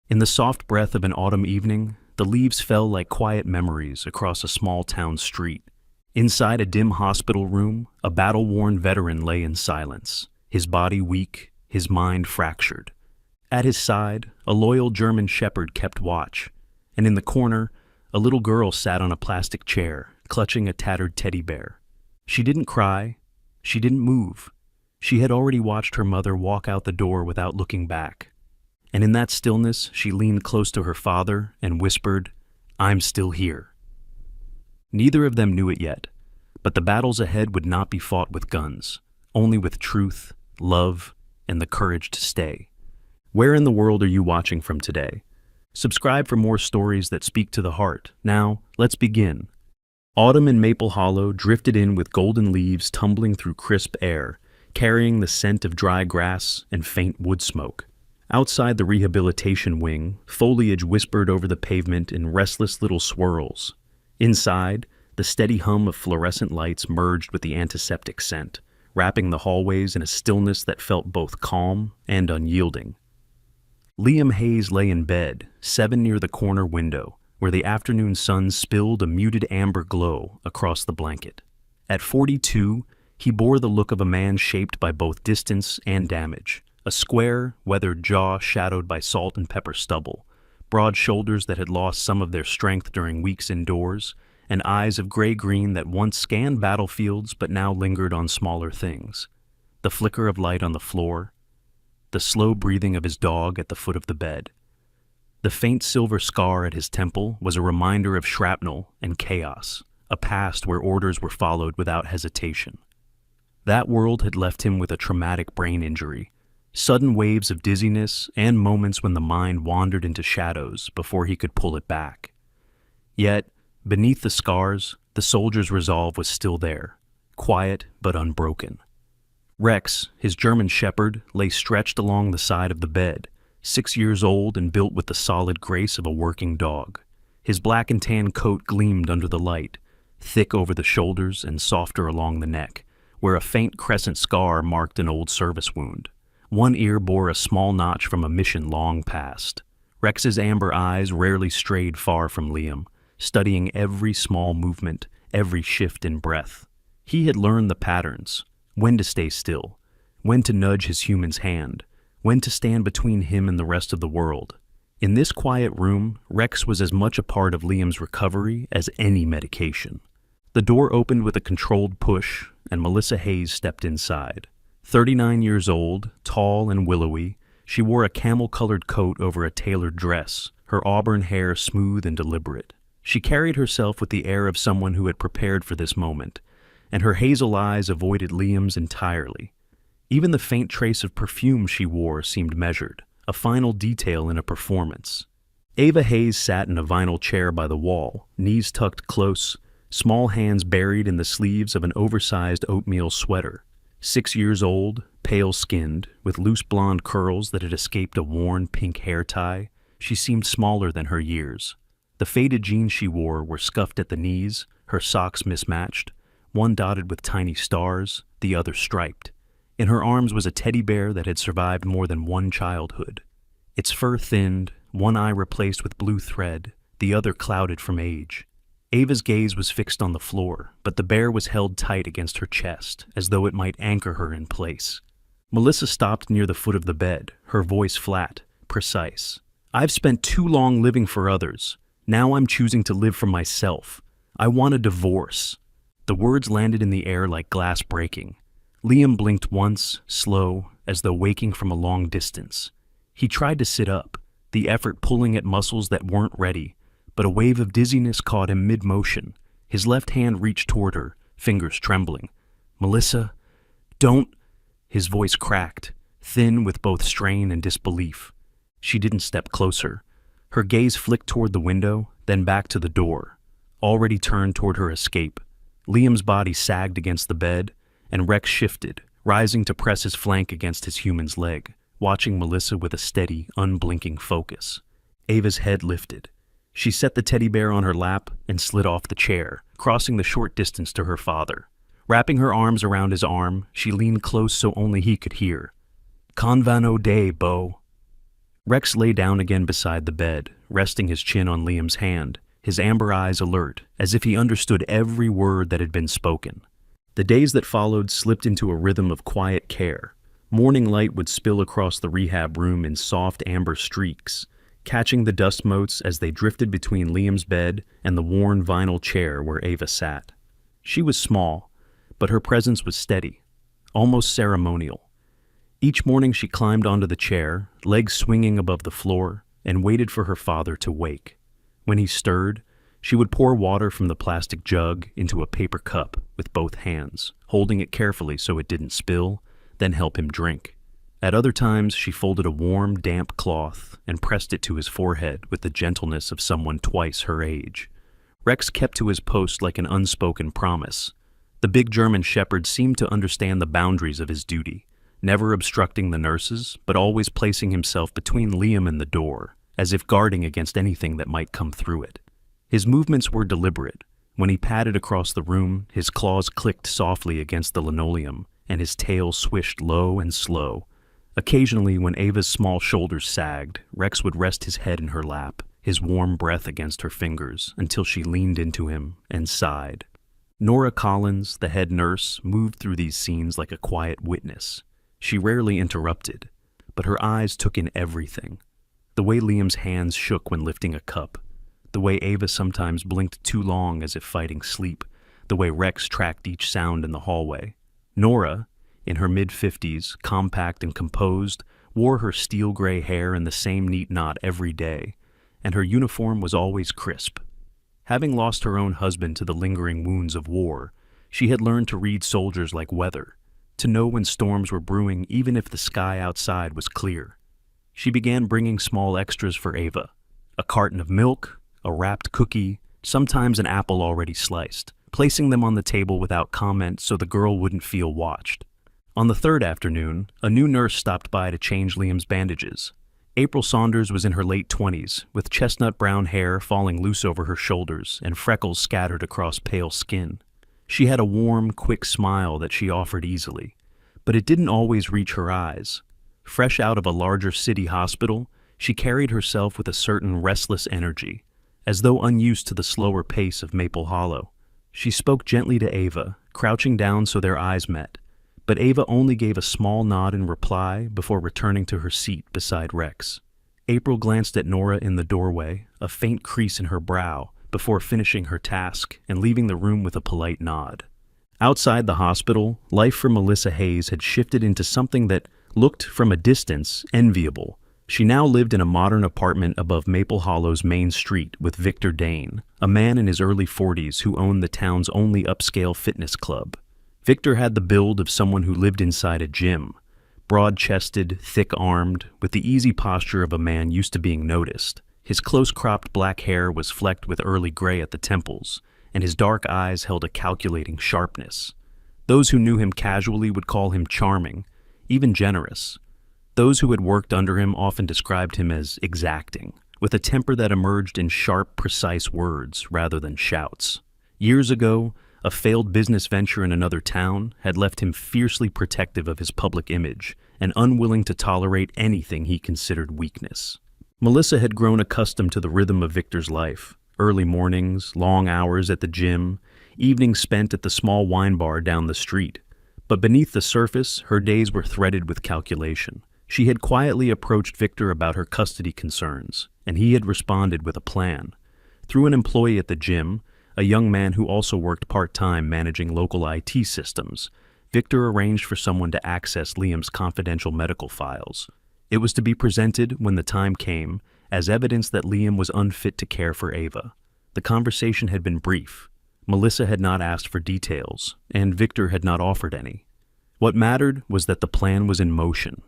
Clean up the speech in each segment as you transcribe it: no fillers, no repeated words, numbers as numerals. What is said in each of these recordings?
In the soft breath of an autumn evening, the leaves fell like quiet memories across a small town street. Inside a dim hospital room, a battle-worn veteran lay in silence, his body weak, his mind fractured. At his side, a loyal German shepherd kept watch, and in the corner, a little girl sat on a plastic chair, clutching a tattered teddy bear. She didn't cry, she didn't move. She had already watched her mother walk out the door without looking back. And in that stillness, she leaned close to her father and whispered, "I'm still here." Neither of them knew it yet, but the battles ahead would not be fought with guns, only with truth, love, and the courage to stay. Where in the world are you watching from today? Subscribe for more stories that speak to the heart. Now, let's begin. Autumn in Maple Hollow drifted in with golden leaves tumbling through crisp air, carrying the scent of dry grass and faint wood smoke. Outside the rehabilitation wing, foliage whispered over the pavement in restless little swirls. Inside, the steady hum of fluorescent lights merged with the antiseptic scent, wrapping the hallways in a stillness that felt both calm and unyielding. Liam Hayes lay in bed, 7 near the corner window, where the afternoon sun spilled a muted amber glow across the blanket. At 42, he bore the look of a man shaped by both distance and damage. A square, weathered jaw shadowed by salt and pepper stubble, broad shoulders that had lost some of their strength during weeks indoors, and eyes of gray-green that once scanned battlefields but now lingered on smaller things. The flicker of light on the floor, the slow breathing of his dog at the foot of the bed. The faint silver scar at his temple was a reminder of shrapnel and chaos, a past where orders were followed without hesitation. That world had left him with a traumatic brain injury, sudden waves of dizziness, and moments when the mind wandered into shadows before he could pull it back. Yet, beneath the scars, the soldier's resolve was still there, quiet but unbroken. Rex, his German shepherd, lay stretched along the side of the bed, 6 years old and built with the solid grace of a working dog. His black and tan coat gleamed under the light, thick over the shoulders and softer along the neck, where a faint crescent scar marked an old service wound. One ear bore a small notch from a mission long past. Rex's amber eyes rarely strayed far from Liam, studying every small movement, every shift in breath. He had learned the patterns, when to stay still, when to nudge his human's hand, when to stand between him and the rest of the world. In this quiet room, Rex was as much a part of Liam's recovery as any medication. The door opened with a controlled push, and Melissa Hayes stepped inside. 39 years old, tall and willowy, she wore a camel-colored coat over a tailored dress, her auburn hair smooth and deliberate. She carried herself with the air of someone who had prepared for this moment, and her hazel eyes avoided Liam's entirely. Even the faint trace of perfume she wore seemed measured, a final detail in a performance. Ava Hayes sat in a vinyl chair by the wall, knees tucked close, small hands buried in the sleeves of an oversized oatmeal sweater. 6 years old, pale-skinned, with loose blonde curls that had escaped a worn pink hair tie, she seemed smaller than her years. The faded jeans she wore were scuffed at the knees, her socks mismatched, one dotted with tiny stars, the other striped. In her arms was a teddy bear that had survived more than one childhood. Its fur thinned, one eye replaced with blue thread, the other clouded from age. Ava's gaze was fixed on the floor, but the bear was held tight against her chest, as though it might anchor her in place. Melissa stopped near the foot of the bed, her voice flat, precise. "I've spent too long living for others. Now I'm choosing to live for myself. I want a divorce." The words landed in the air like glass breaking. Liam blinked once, slow, as though waking from a long distance. He tried to sit up, the effort pulling at muscles that weren't ready, but a wave of dizziness caught him mid-motion. His left hand reached toward her, fingers trembling. "Melissa, don't—" His voice cracked, thin with both strain and disbelief. She didn't step closer. Her gaze flicked toward the window, then back to the door, already turned toward her escape. Liam's body sagged against the bed, and Rex shifted, rising to press his flank against his human's leg, watching Melissa with a steady, unblinking focus. Ava's head lifted. She set the teddy bear on her lap and slid off the chair, crossing the short distance to her father. Wrapping her arms around his arm, she leaned close so only he could hear. "Convan O'Day, Beau." Rex lay down again beside the bed, resting his chin on Liam's hand, his amber eyes alert, as if he understood every word that had been spoken. The days that followed slipped into a rhythm of quiet care. Morning light would spill across the rehab room in soft amber streaks, catching the dust motes as they drifted between Liam's bed and the worn vinyl chair where Ava sat. She was small, but her presence was steady, almost ceremonial. Each morning she climbed onto the chair, legs swinging above the floor, and waited for her father to wake. When he stirred, she would pour water from the plastic jug into a paper cup with both hands, holding it carefully so it didn't spill, then help him drink. At other times, she folded a warm, damp cloth and pressed it to his forehead with the gentleness of someone twice her age. Rex kept to his post like an unspoken promise. The big German shepherd seemed to understand the boundaries of his duty, never obstructing the nurses, but always placing himself between Liam and the door, as if guarding against anything that might come through it. His movements were deliberate. When he padded across the room, his claws clicked softly against the linoleum, and his tail swished low and slow. Occasionally, when Ava's small shoulders sagged, Rex would rest his head in her lap, his warm breath against her fingers, until she leaned into him and sighed. Nora Collins, the head nurse, moved through these scenes like a quiet witness. She rarely interrupted, but her eyes took in everything. The way Liam's hands shook when lifting a cup, the way Ava sometimes blinked too long as if fighting sleep, the way Rex tracked each sound in the hallway. Nora, in her mid-50s, compact and composed, wore her steel-gray hair in the same neat knot every day, and her uniform was always crisp. Having lost her own husband to the lingering wounds of war, she had learned to read soldiers like weather, to know when storms were brewing even if the sky outside was clear. She began bringing small extras for Ava, a carton of milk, a wrapped cookie, sometimes an apple already sliced, placing them on the table without comment so the girl wouldn't feel watched. On the third afternoon, a new nurse stopped by to change Liam's bandages. April Saunders was in her late 20s, with chestnut brown hair falling loose over her shoulders and freckles scattered across pale skin. She had a warm, quick smile that she offered easily, but it didn't always reach her eyes. Fresh out of a larger city hospital, she carried herself with a certain restless energy, as though unused to the slower pace of Maple Hollow. She spoke gently to Ava, crouching down so their eyes met, but Ava only gave a small nod in reply before returning to her seat beside Rex. April glanced at Nora in the doorway, a faint crease in her brow, before finishing her task and leaving the room with a polite nod. Outside the hospital, life for Melissa Hayes had shifted into something that looked, from a distance, enviable. She now lived in a modern apartment above Maple Hollow's main street with Victor Dane, a man in his early 40s who owned the town's only upscale fitness club. Victor had the build of someone who lived inside a gym, broad-chested, thick-armed, with the easy posture of a man used to being noticed. His close-cropped black hair was flecked with early gray at the temples, and his dark eyes held a calculating sharpness. Those who knew him casually would call him charming, even generous. Those who had worked under him often described him as exacting, with a temper that emerged in sharp, precise words rather than shouts. Years ago, a failed business venture in another town had left him fiercely protective of his public image and unwilling to tolerate anything he considered weakness. Melissa had grown accustomed to the rhythm of Victor's life: early mornings, long hours at the gym, evenings spent at the small wine bar down the street. But beneath the surface, her days were threaded with calculation. She had quietly approached Victor about her custody concerns, and he had responded with a plan. Through an employee at the gym, a young man who also worked part-time managing local IT systems, Victor arranged for someone to access Liam's confidential medical files. It was to be presented, when the time came, as evidence that Liam was unfit to care for Ava. The conversation had been brief. Melissa had not asked for details, and Victor had not offered any. What mattered was that the plan was in motion.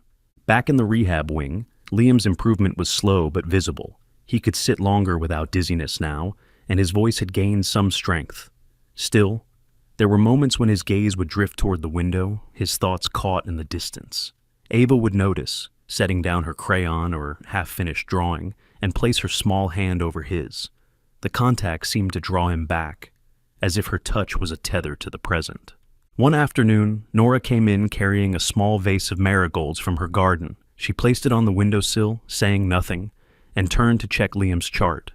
Back in the rehab wing, Liam's improvement was slow but visible. He could sit longer without dizziness now, and his voice had gained some strength. Still, there were moments when his gaze would drift toward the window, his thoughts caught in the distance. Ava would notice, setting down her crayon or half-finished drawing, and place her small hand over his. The contact seemed to draw him back, as if her touch was a tether to the present. One afternoon, Nora came in carrying a small vase of marigolds from her garden. She placed it on the windowsill, saying nothing, and turned to check Liam's chart.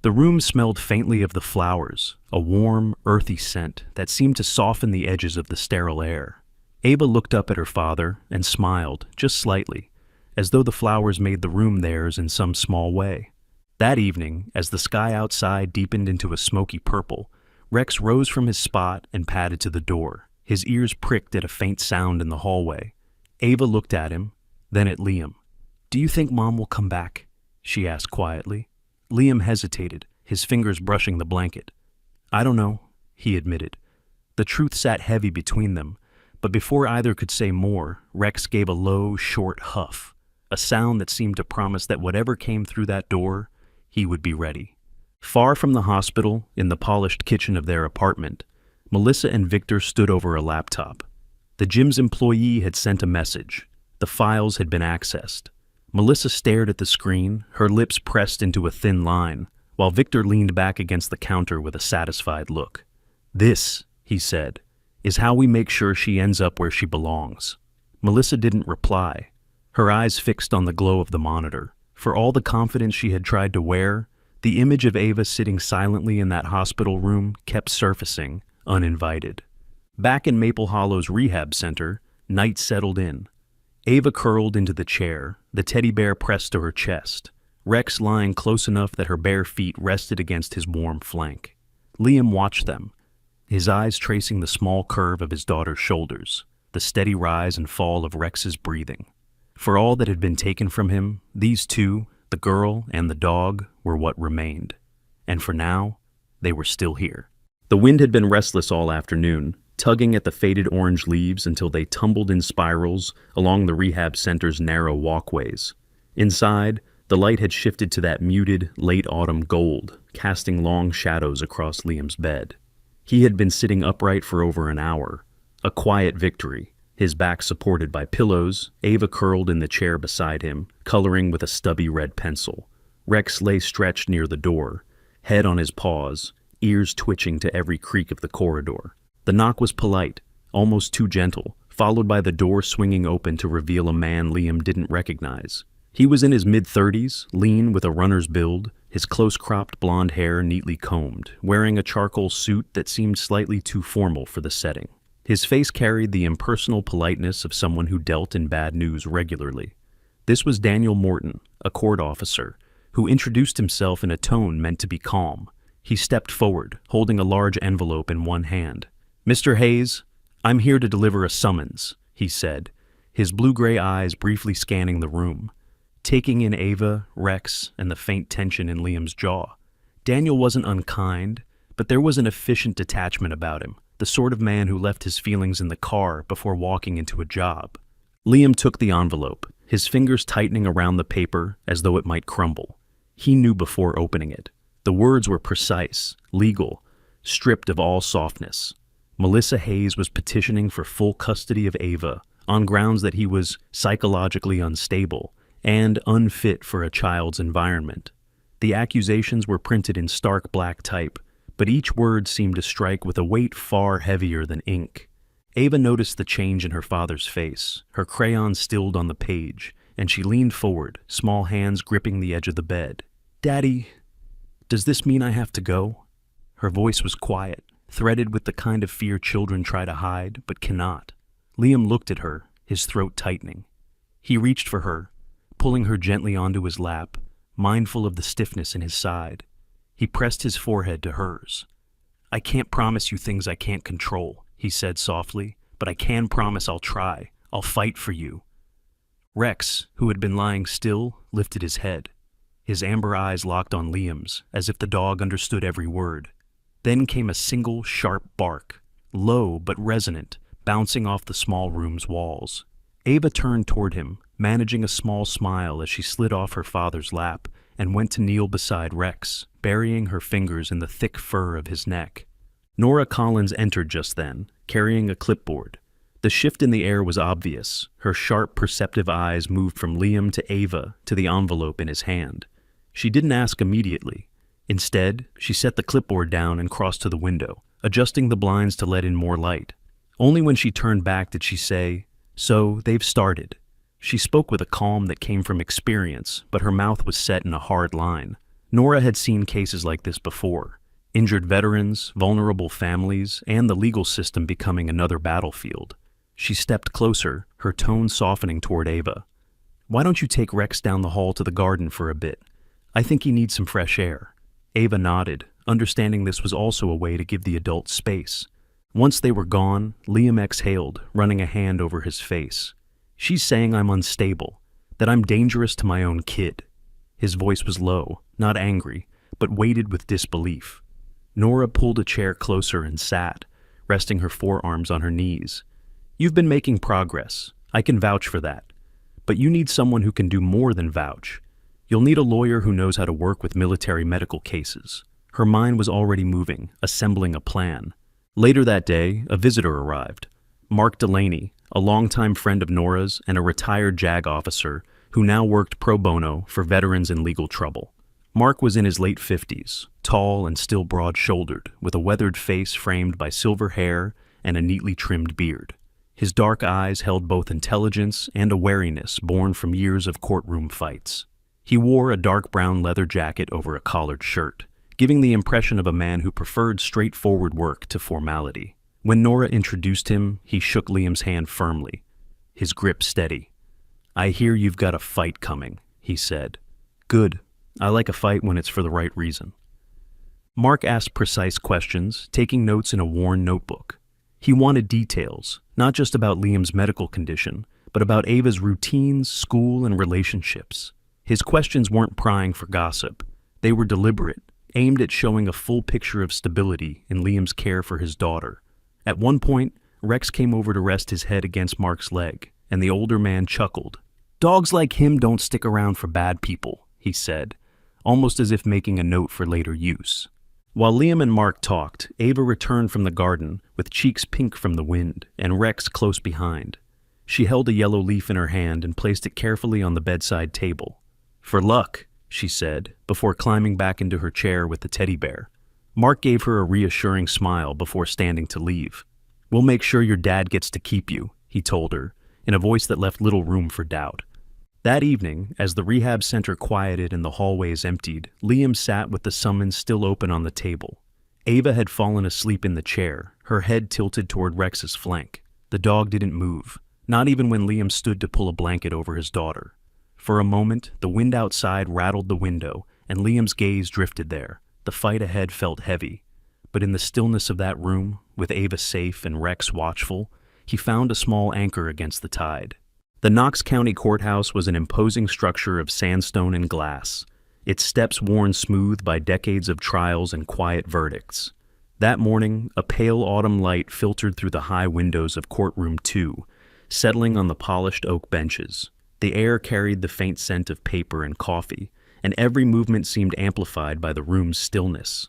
The room smelled faintly of the flowers, a warm, earthy scent that seemed to soften the edges of the sterile air. Ava looked up at her father and smiled, just slightly, as though the flowers made the room theirs in some small way. That evening, as the sky outside deepened into a smoky purple, Rex rose from his spot and padded to the door. His ears pricked at a faint sound in the hallway. Ava looked at him, then at Liam. "Do you think Mom will come back?" she asked quietly. Liam hesitated, his fingers brushing the blanket. "I don't know," he admitted. The truth sat heavy between them, but before either could say more, Rex gave a low, short huff, a sound that seemed to promise that whatever came through that door, he would be ready. Far from the hospital, in the polished kitchen of their apartment, Melissa and Victor stood over a laptop. The gym's employee had sent a message. The files had been accessed. Melissa stared at the screen, her lips pressed into a thin line, while Victor leaned back against the counter with a satisfied look. "This," he said, "is how we make sure she ends up where she belongs." Melissa didn't reply, her eyes fixed on the glow of the monitor. For all the confidence she had tried to wear, the image of Ava sitting silently in that hospital room kept surfacing, uninvited. Back in Maple Hollow's rehab center, night settled in. Ava curled into the chair, the teddy bear pressed to her chest, Rex lying close enough that her bare feet rested against his warm flank. Liam watched them, his eyes tracing the small curve of his daughter's shoulders, the steady rise and fall of Rex's breathing. For all that had been taken from him, these two, the girl and the dog, were what remained. And for now, they were still here. The wind had been restless all afternoon, tugging at the faded orange leaves until they tumbled in spirals along the rehab center's narrow walkways. Inside, the light had shifted to that muted, late autumn gold, casting long shadows across Liam's bed. He had been sitting upright for over an hour, a quiet victory, his back supported by pillows, Ava curled in the chair beside him, coloring with a stubby red pencil. Rex lay stretched near the door, head on his paws, ears twitching to every creak of the corridor. The knock was polite, almost too gentle, followed by the door swinging open to reveal a man Liam didn't recognize. He was in his mid-30s, lean with a runner's build, his close-cropped blonde hair neatly combed, wearing a charcoal suit that seemed slightly too formal for the setting. His face carried the impersonal politeness of someone who dealt in bad news regularly. This was Daniel Morton, a court officer, who introduced himself in a tone meant to be calm. He stepped forward, holding a large envelope in one hand. "Mr. Hayes, I'm here to deliver a summons," he said, his blue-gray eyes briefly scanning the room, taking in Ava, Rex, and the faint tension in Liam's jaw. Daniel wasn't unkind, but there was an efficient detachment about him, the sort of man who left his feelings in the car before walking into a job. Liam took the envelope, his fingers tightening around the paper as though it might crumble. He knew before opening it. The words were precise, legal, stripped of all softness. Melissa Hayes was petitioning for full custody of Ava on grounds that he was psychologically unstable and unfit for a child's environment. The accusations were printed in stark black type, but each word seemed to strike with a weight far heavier than ink. Ava noticed the change in her father's face, her crayon stilled on the page, and she leaned forward, small hands gripping the edge of the bed. "Daddy, does this mean I have to go?" Her voice was quiet, threaded with the kind of fear children try to hide, but cannot. Liam looked at her, his throat tightening. He reached for her, pulling her gently onto his lap, mindful of the stiffness in his side. He pressed his forehead to hers. "I can't promise you things I can't control," he said softly, "but I can promise I'll try. I'll fight for you." Rex, who had been lying still, lifted his head. His amber eyes locked on Liam's, as if the dog understood every word. Then came a single, sharp bark, low but resonant, bouncing off the small room's walls. Ava turned toward him, managing a small smile as she slid off her father's lap and went to kneel beside Rex, burying her fingers in the thick fur of his neck. Nora Collins entered just then, carrying a clipboard. The shift in the air was obvious. Her sharp, perceptive eyes moved from Liam to Ava to the envelope in his hand. She didn't ask immediately. Instead, she set the clipboard down and crossed to the window, adjusting the blinds to let in more light. Only when she turned back did she say, "So, they've started." She spoke with a calm that came from experience, but her mouth was set in a hard line. Nora had seen cases like this before. Injured veterans, vulnerable families, and the legal system becoming another battlefield. She stepped closer, her tone softening toward Ava. "Why don't you take Rex down the hall to the garden for a bit? I think he needs some fresh air." Ava nodded, understanding this was also a way to give the adult space. Once they were gone, Liam exhaled, running a hand over his face. "She's saying I'm unstable, that I'm dangerous to my own kid." His voice was low, not angry, but weighted with disbelief. Nora pulled a chair closer and sat, resting her forearms on her knees. "You've been making progress. I can vouch for that. But you need someone who can do more than vouch. You'll need a lawyer who knows how to work with military medical cases." Her mind was already moving, assembling a plan. Later that day, a visitor arrived. Mark Delaney, a longtime friend of Nora's and a retired JAG officer who now worked pro bono for veterans in legal trouble. Mark was in his late 50s, tall and still broad-shouldered, with a weathered face framed by silver hair and a neatly trimmed beard. His dark eyes held both intelligence and a wariness born from years of courtroom fights. He wore a dark brown leather jacket over a collared shirt, giving the impression of a man who preferred straightforward work to formality. When Nora introduced him, he shook Liam's hand firmly, his grip steady. "I hear you've got a fight coming," he said. "Good. I like a fight when it's for the right reason." Mark asked precise questions, taking notes in a worn notebook. He wanted details, not just about Liam's medical condition, but about Ava's routines, school, and relationships. His questions weren't prying for gossip. They were deliberate, aimed at showing a full picture of stability in Liam's care for his daughter. At one point, Rex came over to rest his head against Mark's leg, and the older man chuckled. "Dogs like him don't stick around for bad people," he said, almost as if making a note for later use. While Liam and Mark talked, Ava returned from the garden with cheeks pink from the wind and Rex close behind. She held a yellow leaf in her hand and placed it carefully on the bedside table. "For luck," she said, before climbing back into her chair with the teddy bear. Mark gave her a reassuring smile before standing to leave. "We'll make sure your dad gets to keep you," he told her, in a voice that left little room for doubt. That evening, as the rehab center quieted and the hallways emptied, Liam sat with the summons still open on the table. Ava had fallen asleep in the chair, her head tilted toward Rex's flank. The dog didn't move, not even when Liam stood to pull a blanket over his daughter. For a moment, the wind outside rattled the window, and Liam's gaze drifted there. The fight ahead felt heavy. But in the stillness of that room, with Ava safe and Rex watchful, he found a small anchor against the tide. The Knox County Courthouse was an imposing structure of sandstone and glass, its steps worn smooth by decades of trials and quiet verdicts. That morning, a pale autumn light filtered through the high windows of Courtroom 2, settling on the polished oak benches. The air carried the faint scent of paper and coffee, and every movement seemed amplified by the room's stillness.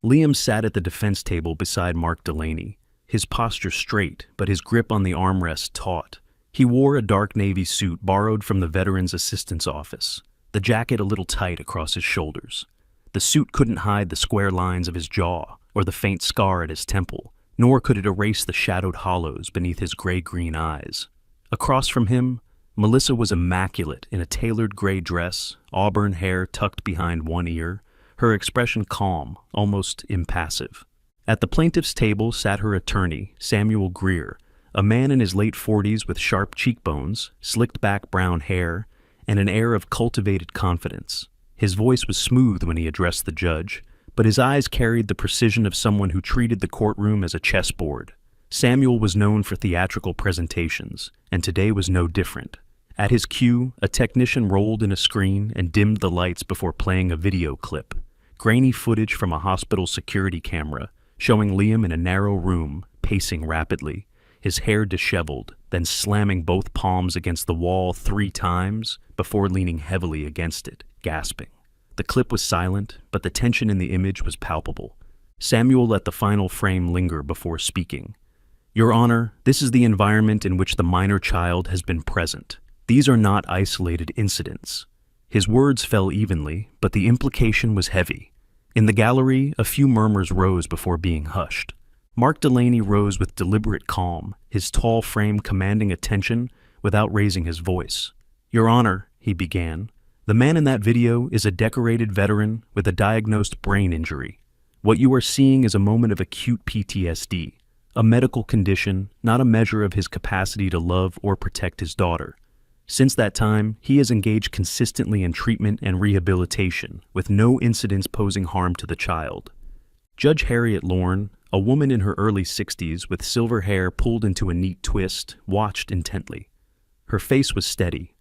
Liam sat at the defense table beside Mark Delaney, his posture straight, but his grip on the armrest taut. He wore a dark navy suit borrowed from the Veterans Assistance Office, the jacket a little tight across his shoulders. The suit couldn't hide the square lines of his jaw or the faint scar at his temple, nor could it erase the shadowed hollows beneath his gray-green eyes. Across from him, Melissa was immaculate in a tailored gray dress, auburn hair tucked behind one ear, her expression calm, almost impassive. At the plaintiff's table sat her attorney, Samuel Greer, a man in his late 40s with sharp cheekbones, slicked-back brown hair, and an air of cultivated confidence. His voice was smooth when he addressed the judge, but his eyes carried the precision of someone who treated the courtroom as a chessboard. Samuel was known for theatrical presentations, and today was no different. At his cue, a technician rolled in a screen and dimmed the lights before playing a video clip, grainy footage from a hospital security camera, showing Liam in a narrow room, pacing rapidly, his hair disheveled, then slamming both palms against the wall 3 times before leaning heavily against it, gasping. The clip was silent, but the tension in the image was palpable. Samuel let the final frame linger before speaking. "Your Honor, this is the environment in which the minor child has been present. These are not isolated incidents." His words fell evenly, but the implication was heavy. In the gallery, a few murmurs rose before being hushed. Mark Delaney rose with deliberate calm, his tall frame commanding attention without raising his voice. Your Honor, he began, the man in that video is a decorated veteran with a diagnosed brain injury. What you are seeing is a moment of acute PTSD, a medical condition, not a measure of his capacity to love or protect his daughter. Since that time, he has engaged consistently in treatment and rehabilitation, with no incidents posing harm to the child. Judge Harriet Lorne, a woman in her early 60s with silver hair pulled into a neat twist, watched intently. Her face was steady,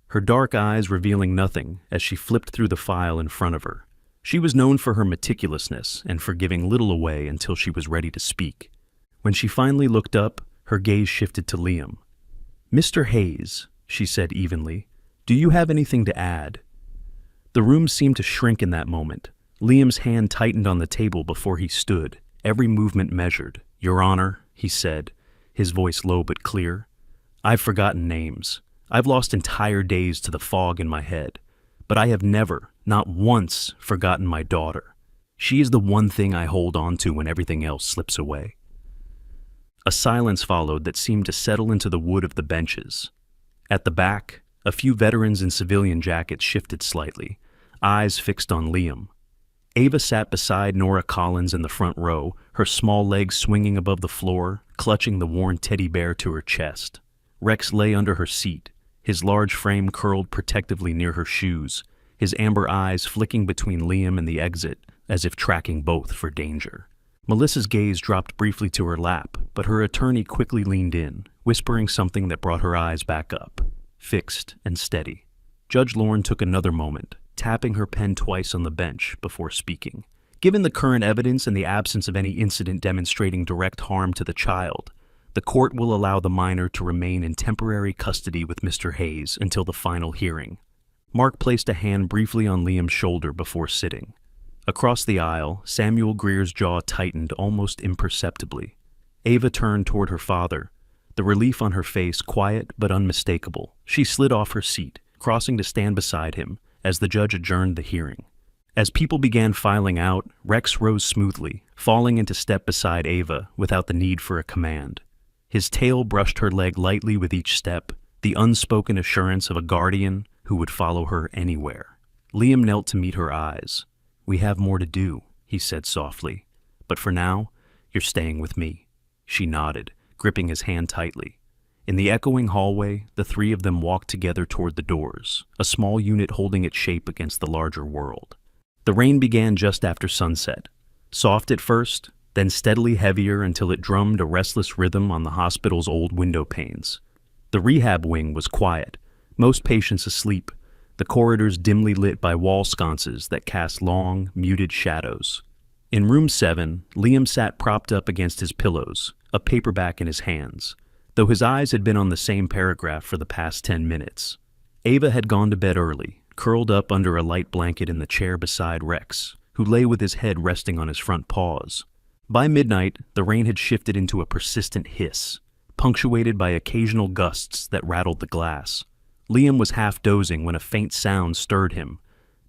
her dark eyes revealing nothing as she flipped through the file in front of her. She was known for her meticulousness and for giving little away until she was ready to speak. When she finally looked up, her gaze shifted to Liam. "Mr. Hayes," she said evenly, "do you have anything to add?" The room seemed to shrink in that moment. Liam's hand tightened on the table before he stood, every movement measured. "Your Honor," he said, his voice low but clear, "I've forgotten names. I've lost entire days to the fog in my head. But I have never, not once, forgotten my daughter. She is the one thing I hold on to when everything else slips away." A silence followed that seemed to settle into the wood of the benches. At the back, a few veterans in civilian jackets shifted slightly, eyes fixed on Liam. Ava sat beside Nora Collins in the front row, her small legs swinging above the floor, clutching the worn teddy bear to her chest. Rex lay under her seat, his large frame curled protectively near her shoes, his amber eyes flicking between Liam and the exit, as if tracking both for danger. Melissa's gaze dropped briefly to her lap, but her attorney quickly leaned in, whispering something that brought her eyes back up, fixed and steady. Judge Lorne took another moment, tapping her pen twice on the bench before speaking. Given the current evidence and the absence of any incident demonstrating direct harm to the child, the court will allow the minor to remain in temporary custody with Mr. Hayes until the final hearing. Mark placed a hand briefly on Liam's shoulder before sitting. Across the aisle, Samuel Greer's jaw tightened almost imperceptibly. Ava turned toward her father, the relief on her face quiet but unmistakable. She slid off her seat, crossing to stand beside him as the judge adjourned the hearing. As people began filing out, Rex rose smoothly, falling into step beside Ava without the need for a command. His tail brushed her leg lightly with each step, the unspoken assurance of a guardian who would follow her anywhere. Liam knelt to meet her eyes. "We have more to do," he said softly, "but for now, you're staying with me." She nodded, gripping his hand tightly. In the echoing hallway, the three of them walked together toward the doors, a small unit holding its shape against the larger world. The rain began just after sunset, soft at first, then steadily heavier until it drummed a restless rhythm on the hospital's old window panes. The rehab wing was quiet, most patients asleep, the corridors dimly lit by wall sconces that cast long, muted shadows. In room 7, Liam sat propped up against his pillows, a paperback in his hands, though his eyes had been on the same paragraph for the past 10 minutes. Ava had gone to bed early, curled up under a light blanket in the chair beside Rex, who lay with his head resting on his front paws. By midnight, the rain had shifted into a persistent hiss, punctuated by occasional gusts that rattled the glass. Liam was half dozing when a faint sound stirred him.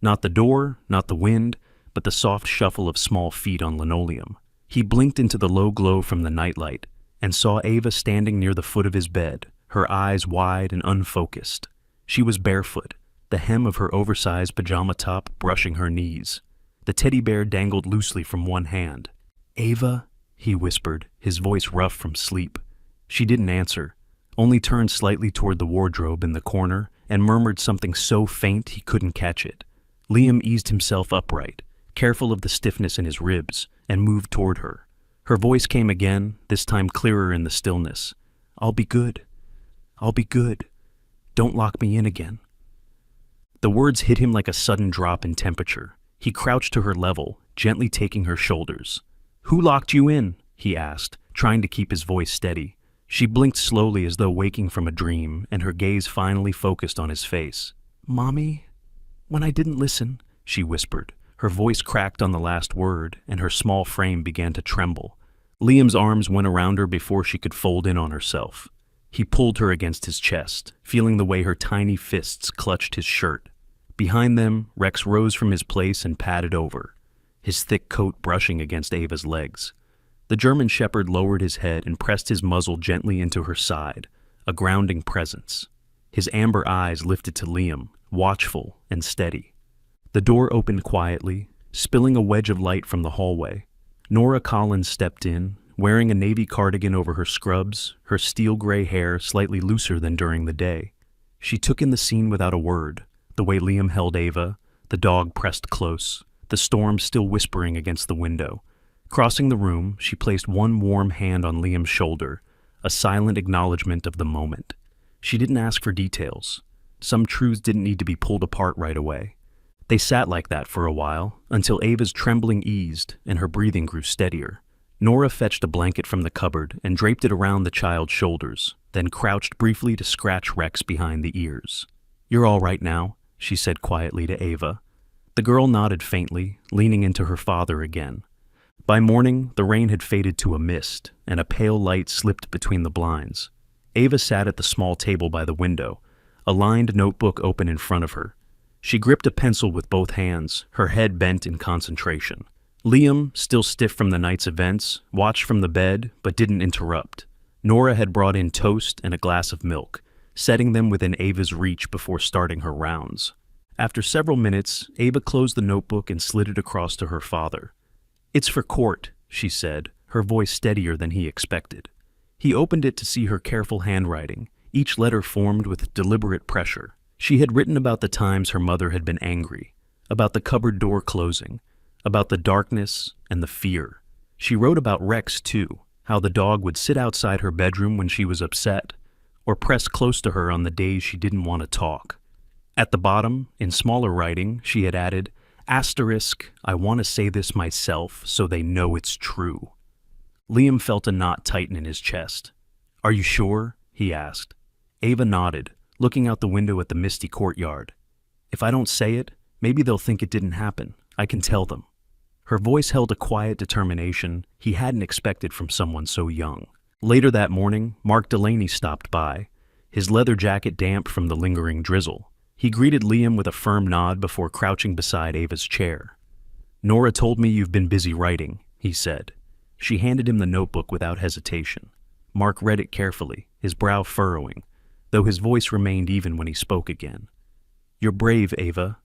Not the door, not the wind, but the soft shuffle of small feet on linoleum. He blinked into the low glow from the nightlight and saw Ava standing near the foot of his bed, her eyes wide and unfocused. She was barefoot, the hem of her oversized pajama top brushing her knees. The teddy bear dangled loosely from one hand. "Ava," he whispered, his voice rough from sleep. She didn't answer, only turned slightly toward the wardrobe in the corner and murmured something so faint he couldn't catch it. Liam eased himself upright, careful of the stiffness in his ribs, and moved toward her. Her voice came again, this time clearer in the stillness. "I'll be good. I'll be good. Don't lock me in again." The words hit him like a sudden drop in temperature. He crouched to her level, gently taking her shoulders. "Who locked you in?" he asked, trying to keep his voice steady. She blinked slowly as though waking from a dream, and her gaze finally focused on his face. "Mommy? When I didn't listen," she whispered. Her voice cracked on the last word, and her small frame began to tremble. Liam's arms went around her before she could fold in on herself. He pulled her against his chest, feeling the way her tiny fists clutched his shirt. Behind them, Rex rose from his place and padded over, his thick coat brushing against Ava's legs. The German shepherd lowered his head and pressed his muzzle gently into her side, a grounding presence. His amber eyes lifted to Liam, watchful and steady. The door opened quietly, spilling a wedge of light from the hallway. Nora Collins stepped in, wearing a navy cardigan over her scrubs, her steel-gray hair slightly looser than during the day. She took in the scene without a word, the way Liam held Ava, the dog pressed close, the storm still whispering against the window. Crossing the room, she placed one warm hand on Liam's shoulder, a silent acknowledgement of the moment. She didn't ask for details. Some truths didn't need to be pulled apart right away. They sat like that for a while, until Ava's trembling eased and her breathing grew steadier. Nora fetched a blanket from the cupboard and draped it around the child's shoulders, then crouched briefly to scratch Rex behind the ears. "You're all right now," she said quietly to Ava. The girl nodded faintly, leaning into her father again. By morning, the rain had faded to a mist, and a pale light slipped between the blinds. Ava sat at the small table by the window, a lined notebook open in front of her. She gripped a pencil with both hands, her head bent in concentration. Liam, still stiff from the night's events, watched from the bed but didn't interrupt. Nora had brought in toast and a glass of milk, setting them within Ava's reach before starting her rounds. After several minutes, Ava closed the notebook and slid it across to her father. "It's for court," she said, her voice steadier than he expected. He opened it to see her careful handwriting, each letter formed with deliberate pressure. She had written about the times her mother had been angry, about the cupboard door closing, about the darkness and the fear. She wrote about Rex, too, how the dog would sit outside her bedroom when she was upset, or press close to her on the days she didn't want to talk. At the bottom, in smaller writing, she had added, "Asterisk, I want to say this myself so they know it's true." Liam felt a knot tighten in his chest. "Are you sure?" he asked. Ava nodded, looking out the window at the misty courtyard. "If I don't say it, maybe they'll think it didn't happen. I can tell them." Her voice held a quiet determination he hadn't expected from someone so young. Later that morning, Mark Delaney stopped by, his leather jacket damp from the lingering drizzle. He greeted Liam with a firm nod before crouching beside Ava's chair. "Nora told me you've been busy writing," he said. She handed him the notebook without hesitation. Mark read it carefully, his brow furrowing, though his voice remained even when he spoke again. "You're brave, Ava,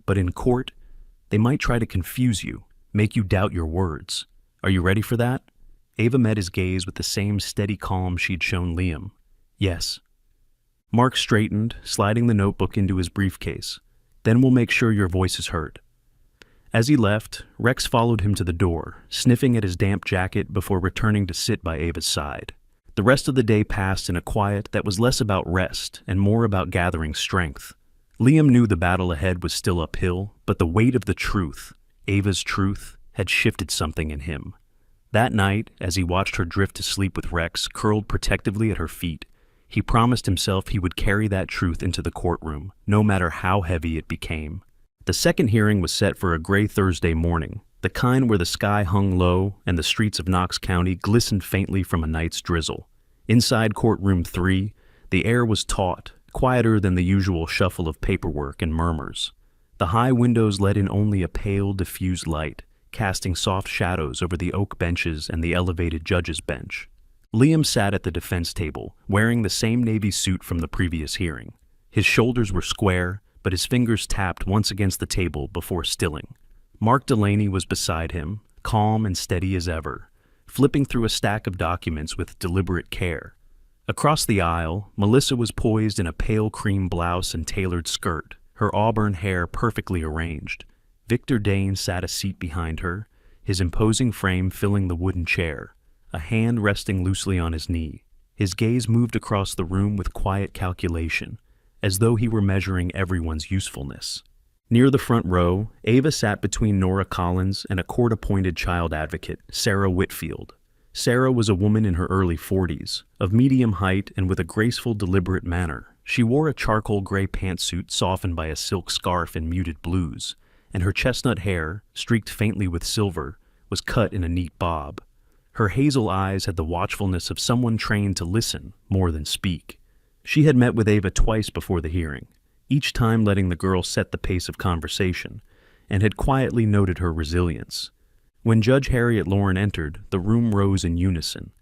but in court, they might try to confuse you, make you doubt your words. Are you ready for that?" Ava met his gaze with the same steady calm she'd shown Liam. "Yes." Mark straightened, sliding the notebook into his briefcase. "Then we'll make sure your voice is heard." As he left, Rex followed him to the door, sniffing at his damp jacket before returning to sit by Ava's side. The rest of the day passed in a quiet that was less about rest and more about gathering strength. Liam knew the battle ahead was still uphill, but the weight of the truth, Ava's truth, had shifted something in him. That night, as he watched her drift to sleep with Rex curled protectively at her feet, he promised himself he would carry that truth into the courtroom, no matter how heavy it became. The second hearing was set for a gray Thursday morning, the kind where the sky hung low and the streets of Knox County glistened faintly from a night's drizzle. Inside courtroom 3, the air was taut, quieter than the usual shuffle of paperwork and murmurs. The high windows let in only a pale, diffused light, casting soft shadows over the oak benches and the elevated judge's bench. Liam sat at the defense table, wearing the same navy suit from the previous hearing. His shoulders were square, but his fingers tapped once against the table before stilling. Mark Delaney was beside him, calm and steady as ever, flipping through a stack of documents with deliberate care. Across the aisle, Melissa was poised in a pale cream blouse and tailored skirt, her auburn hair perfectly arranged. Victor Dane sat a seat behind her, his imposing frame filling the wooden chair, a hand resting loosely on his knee. His gaze moved across the room with quiet calculation, as though he were measuring everyone's usefulness. Near the front row, Ava sat between Nora Collins and a court-appointed child advocate, Sarah Whitfield. Sarah was a woman in her early 40s, of medium height and with a graceful, deliberate manner. She wore a charcoal gray pantsuit softened by a silk scarf in muted blues, and her chestnut hair, streaked faintly with silver, was cut in a neat bob. Her hazel eyes had the watchfulness of someone trained to listen more than speak. She had met with Ava twice before the hearing, each time letting the girl set the pace of conversation, and had quietly noted her resilience. When Judge Harriet Lauren entered, the room rose in unison.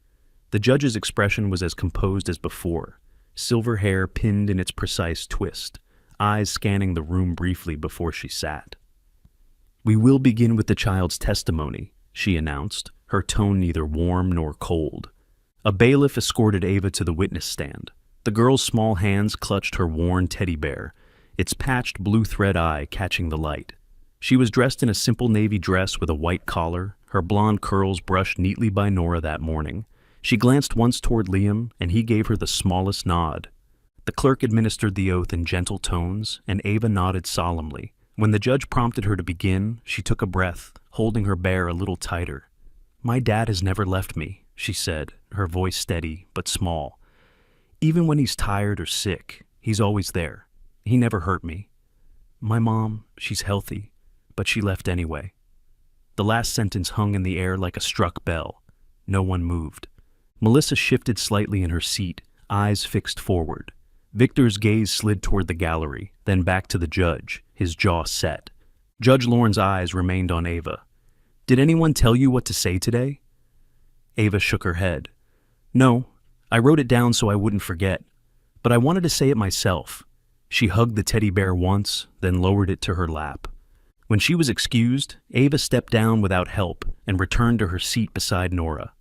The judge's expression was as composed as before, silver hair pinned in its precise twist, eyes scanning the room briefly before she sat. "We will begin with the child's testimony," she announced, her tone neither warm nor cold. A bailiff escorted Ava to the witness stand. The girl's small hands clutched her worn teddy bear, its patched blue thread eye catching the light. She was dressed in a simple navy dress with a white collar, her blonde curls brushed neatly by Nora that morning. She glanced once toward Liam, and he gave her the smallest nod. The clerk administered the oath in gentle tones, and Ava nodded solemnly. When the judge prompted her to begin, she took a breath, holding her bear a little tighter. "My dad has never left me," she said, her voice steady but small. "Even when he's tired or sick, he's always there. He never hurt me. My mom, she's healthy, but she left anyway." The last sentence hung in the air like a struck bell. No one moved. Melissa shifted slightly in her seat, eyes fixed forward. Victor's gaze slid toward the gallery, then back to the judge, his jaw set. Judge Lorne's eyes remained on Ava. "Did anyone tell you what to say today?" Ava shook her head. "No, I wrote it down so I wouldn't forget, but I wanted to say it myself." She hugged the teddy bear once, then lowered it to her lap. When she was excused, Ava stepped down without help and returned to her seat beside Nora.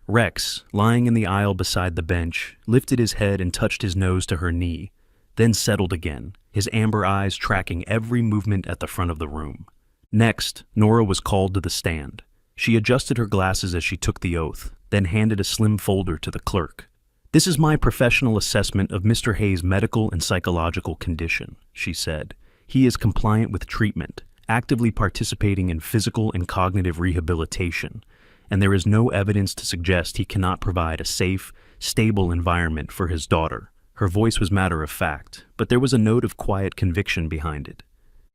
Rex, lying in the aisle beside the bench, lifted his head and touched his nose to her knee, then settled again, his amber eyes tracking every movement at the front of the room. Next, Nora was called to the stand. She adjusted her glasses as she took the oath, then handed a slim folder to the clerk. "This is my professional assessment of Mr. Hayes' medical and psychological condition," she said. "He is compliant with treatment, actively participating in physical and cognitive rehabilitation, and there is no evidence to suggest he cannot provide a safe, stable environment for his daughter." Her voice was matter-of-fact, but there was a note of quiet conviction behind it.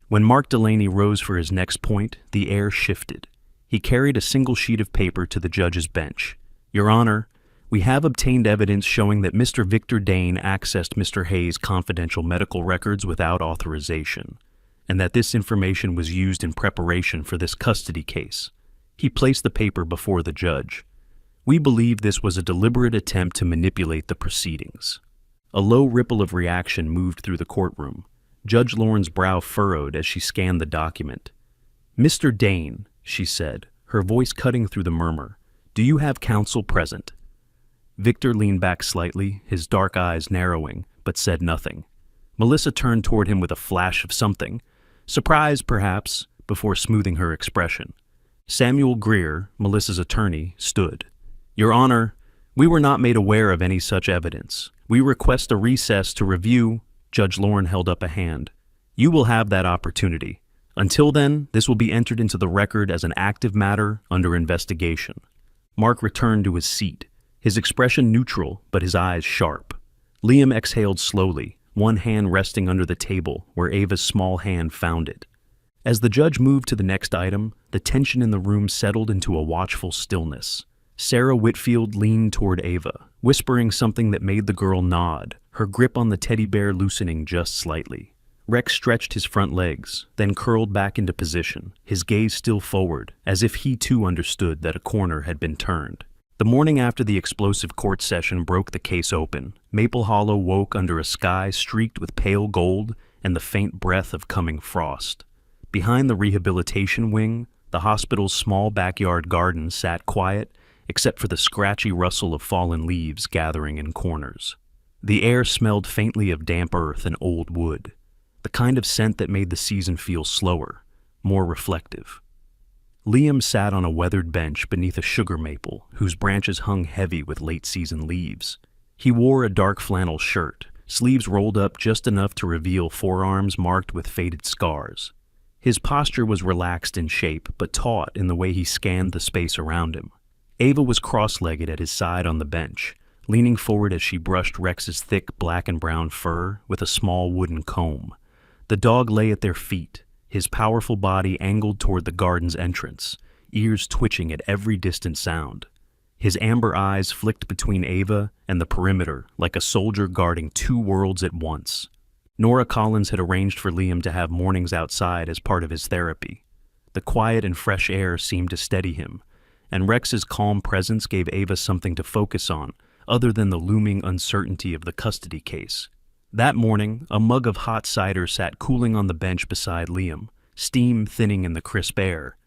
When Mark Delaney rose for his next point, the air shifted. He carried a single sheet of paper to the judge's bench. "Your Honor, we have obtained evidence showing that Mr. Victor Dane accessed Mr. Hayes' confidential medical records without authorization, and that this information was used in preparation for this custody case." He placed the paper before the judge. "We believe this was a deliberate attempt to manipulate the proceedings." A low ripple of reaction moved through the courtroom. Judge Lorne's brow furrowed as she scanned the document. "Mr. Dane," she said, her voice cutting through the murmur, "do you have counsel present?" Victor leaned back slightly, his dark eyes narrowing, but said nothing. Melissa turned toward him with a flash of something, surprise perhaps, before smoothing her expression. Samuel Greer, Melissa's attorney, stood. "Your Honor, we were not made aware of any such evidence. We request a recess to review." Judge Lorne held up a hand. "You will have that opportunity. Until then, this will be entered into the record as an active matter under investigation." Mark returned to his seat, his expression neutral but his eyes sharp. Liam exhaled slowly, one hand resting under the table where Ava's small hand found it. As the judge moved to the next item, the tension in the room settled into a watchful stillness. Sarah Whitfield leaned toward Ava, whispering something that made the girl nod, her grip on the teddy bear loosening just slightly. Rex stretched his front legs, then curled back into position, his gaze still forward, as if he too understood that a corner had been turned. The morning after the explosive court session broke the case open, Maple Hollow woke under a sky streaked with pale gold and the faint breath of coming frost. Behind the rehabilitation wing, the hospital's small backyard garden sat quiet, except for the scratchy rustle of fallen leaves gathering in corners. The air smelled faintly of damp earth and old wood, the kind of scent that made the season feel slower, more reflective. Liam sat on a weathered bench beneath a sugar maple whose branches hung heavy with late-season leaves. He wore a dark flannel shirt, sleeves rolled up just enough to reveal forearms marked with faded scars. His posture was relaxed in shape, but taut in the way he scanned the space around him. Ava was cross-legged at his side on the bench, leaning forward as she brushed Rex's thick black and brown fur with a small wooden comb. The dog lay at their feet, his powerful body angled toward the garden's entrance, ears twitching at every distant sound. His amber eyes flicked between Ava and the perimeter like a soldier guarding two worlds at once. Nora Collins had arranged for Liam to have mornings outside as part of his therapy. The quiet and fresh air seemed to steady him, and Rex's calm presence gave Ava something to focus on, other than the looming uncertainty of the custody case. That morning, a mug of hot cider sat cooling on the bench beside Liam, steam thinning in the crisp air.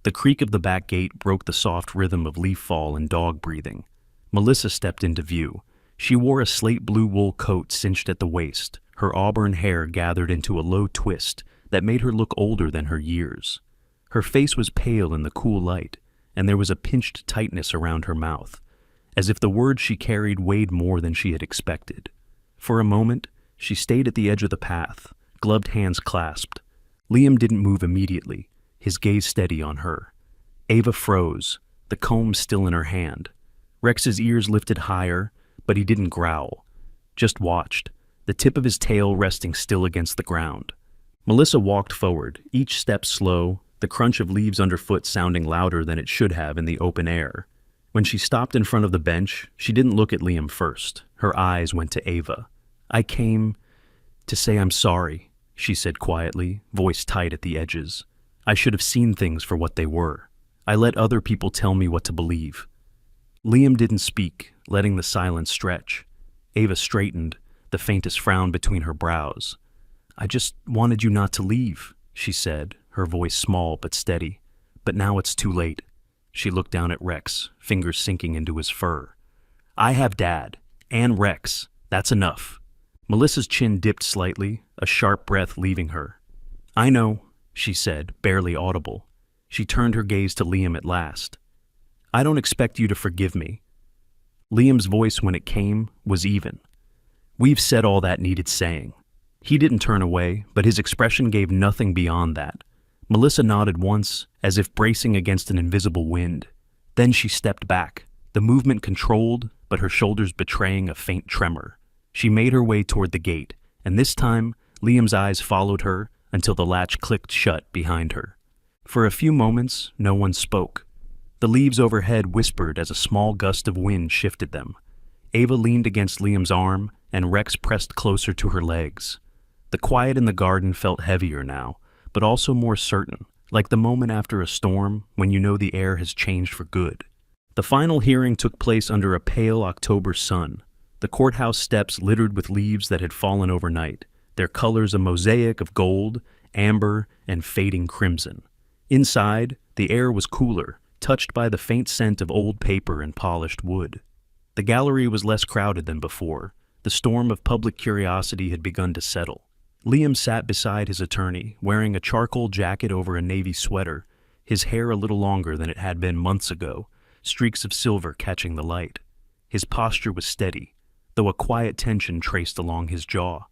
The creak of the back gate broke the soft rhythm of leaf fall and dog breathing. Melissa stepped into view. She wore a slate blue wool coat cinched at the waist, her auburn hair gathered into a low twist that made her look older than her years. Her face was pale in the cool light, and there was a pinched tightness around her mouth, as if the words she carried weighed more than she had expected. For a moment, she stayed at the edge of the path, gloved hands clasped. Liam didn't move immediately, his gaze steady on her. Ava froze, the comb still in her hand. Rex's ears lifted higher, but he didn't growl, just watched, the tip of his tail resting still against the ground. Melissa walked forward, each step slow, the crunch of leaves underfoot sounding louder than it should have in the open air. When she stopped in front of the bench, she didn't look at Liam first. Her eyes went to Ava. "I came to say I'm sorry," she said quietly, voice tight at the edges. "I should have seen things for what they were. I let other people tell me what to believe." Liam didn't speak, letting the silence stretch. Ava straightened, the faintest frown between her brows. "I just wanted you not to leave," she said, her voice small but steady. "But now it's too late." She looked down at Rex, fingers sinking into his fur. "I have Dad, and Rex. That's enough." Melissa's chin dipped slightly, a sharp breath leaving her. "I know," she said, barely audible. She turned her gaze to Liam at last. "I don't expect you to forgive me." Liam's voice, when it came, was even. "We've said all that needed saying." He didn't turn away, but his expression gave nothing beyond that. Melissa nodded once, as if bracing against an invisible wind. Then she stepped back, the movement controlled, but her shoulders betraying a faint tremor. She made her way toward the gate, and this time, Liam's eyes followed her until the latch clicked shut behind her. For a few moments, no one spoke. The leaves overhead whispered as a small gust of wind shifted them. Ava leaned against Liam's arm, and Rex pressed closer to her legs. The quiet in the garden felt heavier now, but also more certain, like the moment after a storm when you know the air has changed for good. The final hearing took place under a pale October sun, the courthouse steps littered with leaves that had fallen overnight, their colors a mosaic of gold, amber, and fading crimson. Inside, the air was cooler, touched by the faint scent of old paper and polished wood. The gallery was less crowded than before. The storm of public curiosity had begun to settle. Liam sat beside his attorney, wearing a charcoal jacket over a navy sweater, his hair a little longer than it had been months ago, streaks of silver catching the light. His posture was steady, though a quiet tension traced along his jaw.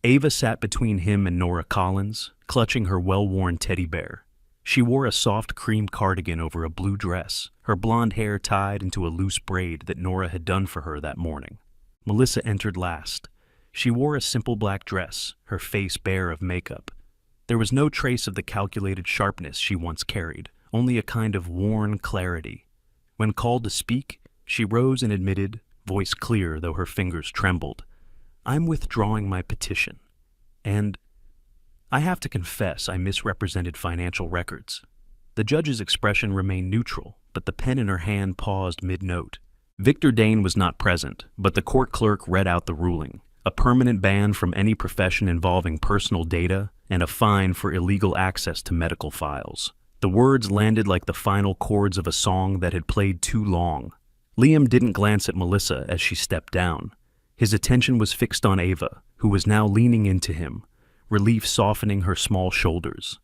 Ava sat between him and Nora Collins, clutching her well-worn teddy bear. She wore a soft cream cardigan over a blue dress, her blonde hair tied into a loose braid that Nora had done for her that morning. Melissa entered last. She wore a simple black dress, her face bare of makeup. There was no trace of the calculated sharpness she once carried, only a kind of worn clarity. When called to speak, she rose and admitted, voice clear though her fingers trembled, "I'm withdrawing my petition. And I have to confess I misrepresented financial records." The judge's expression remained neutral, but the pen in her hand paused mid-note. Victor Dane was not present, but the court clerk read out the ruling, a permanent ban from any profession involving personal data and a fine for illegal access to medical files. The words landed like the final chords of a song that had played too long. Liam didn't glance at Melissa as she stepped down. His attention was fixed on Ava, who was now leaning into him, relief softening her small shoulders.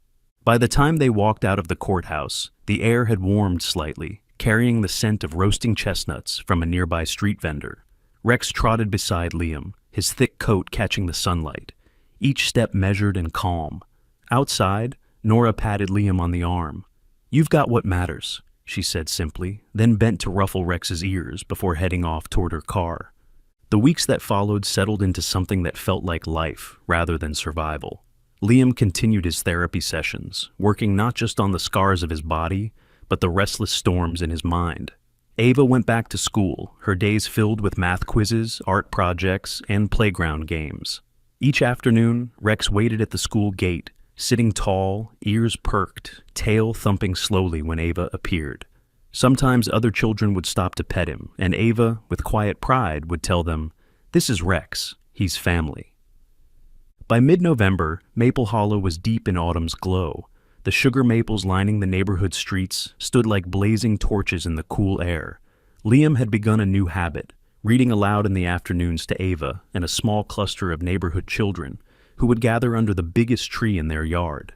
By the time they walked out of the courthouse, the air had warmed slightly, carrying the scent of roasting chestnuts from a nearby street vendor. Rex trotted beside Liam, his thick coat catching the sunlight, each step measured and calm. Outside, Nora patted Liam on the arm. "You've got what matters," she said simply, then bent to ruffle Rex's ears before heading off toward her car. The weeks that followed settled into something that felt like life rather than survival. Liam continued his therapy sessions, working not just on the scars of his body, but the restless storms in his mind. Ava went back to school, her days filled with math quizzes, art projects, and playground games. Each afternoon, Rex waited at the school gate, sitting tall, ears perked, tail thumping slowly when Ava appeared. Sometimes other children would stop to pet him, and Ava, with quiet pride, would tell them, "This is Rex. He's family." By mid-November, Maple Hollow was deep in autumn's glow. The sugar maples lining the neighborhood streets stood like blazing torches in the cool air. Liam had begun a new habit, reading aloud in the afternoons to Ava and a small cluster of neighborhood children who would gather under the biggest tree in their yard.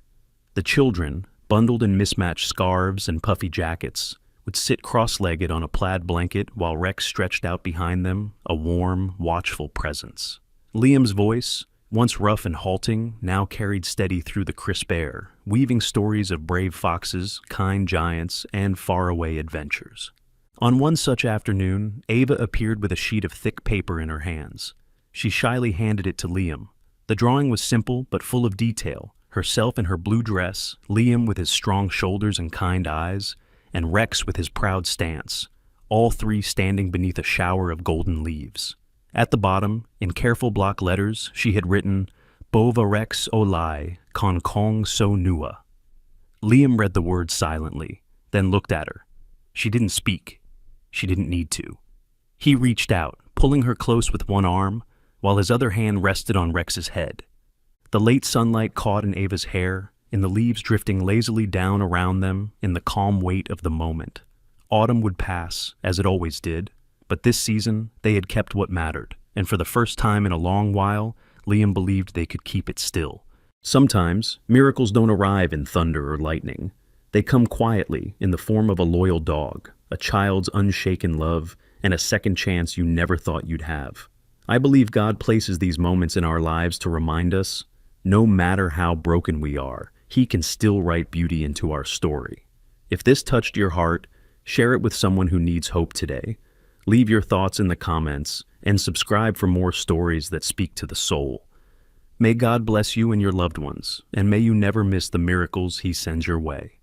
The children, bundled in mismatched scarves and puffy jackets, would sit cross-legged on a plaid blanket while Rex stretched out behind them, a warm, watchful presence. Liam's voice, once rough and halting, now carried steady through the crisp air, weaving stories of brave foxes, kind giants, and faraway adventures. On one such afternoon, Ava appeared with a sheet of thick paper in her hands. She shyly handed it to Liam. The drawing was simple but full of detail. Herself in her blue dress, Liam with his strong shoulders and kind eyes, and Rex with his proud stance, all three standing beneath a shower of golden leaves. At the bottom, in careful block letters, she had written, "Bova Rex Olai, Con Kong So Nua." Liam read the words silently, then looked at her. She didn't speak. She didn't need to. He reached out, pulling her close with one arm, while his other hand rested on Rex's head. The late sunlight caught in Ava's hair, in the leaves drifting lazily down around them in the calm weight of the moment. Autumn would pass, as it always did, but this season they had kept what mattered, and for the first time in a long while, Liam believed they could keep it still. Sometimes, miracles don't arrive in thunder or lightning. They come quietly in the form of a loyal dog, a child's unshaken love, and a second chance you never thought you'd have. I believe God places these moments in our lives to remind us, no matter how broken we are, He can still write beauty into our story. If this touched your heart, share it with someone who needs hope today. Leave your thoughts in the comments, and subscribe for more stories that speak to the soul. May God bless you and your loved ones, and may you never miss the miracles He sends your way.